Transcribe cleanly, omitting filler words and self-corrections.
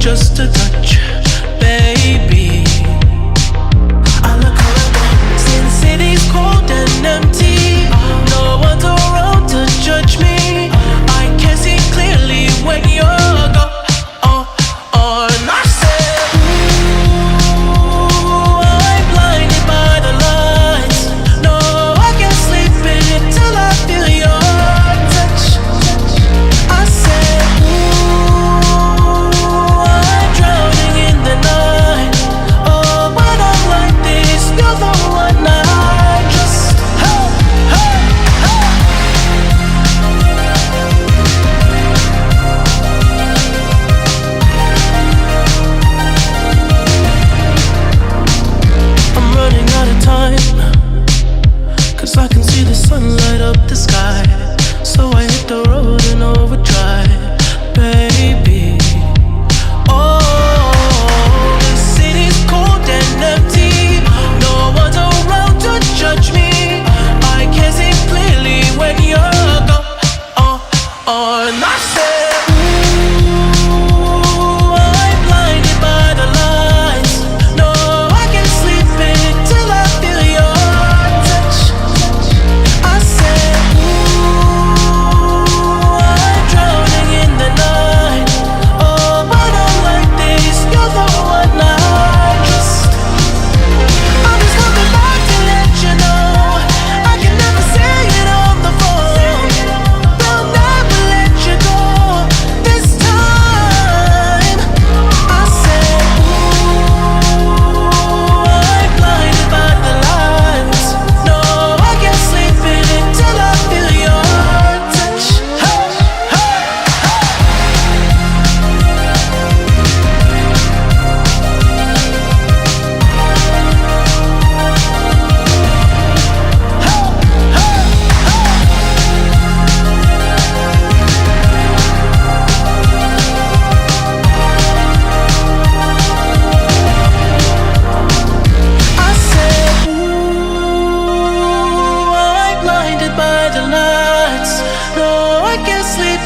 just a touch, baby. I look around, since city's cold and empty, no one's around to judge me. I can see clearly when you're gone. I said, ooh, I'm blinded by the lights. No, I can't sleep until I feel your touch. I said, ooh, I'm drowning in the night. Oh, when I'm like this, you're the one I just, hey, hey, hey. I'm running out of time, 'cause I can see the sun light up the sky. So I hit the road in overdrive, baby. Oh, the city's cold and empty, no one's around to judge me. I can see clearly when you're gone. And I said, ooh, I'm blinded by the lights. No, I can't sleep until I feel your touch. I said, ooh, I'm drowning in the night. Oh, when I'm like this, you're the one I just. I'm just coming back to let you know I can never say it on the phone. They'll never let you go this time. I said, ooh, I'm blinded by the lights. No, I can't sleep until I feel your touch. Hey, hey, I said, ooh, I'm blinded by the lights. No, I can't sleep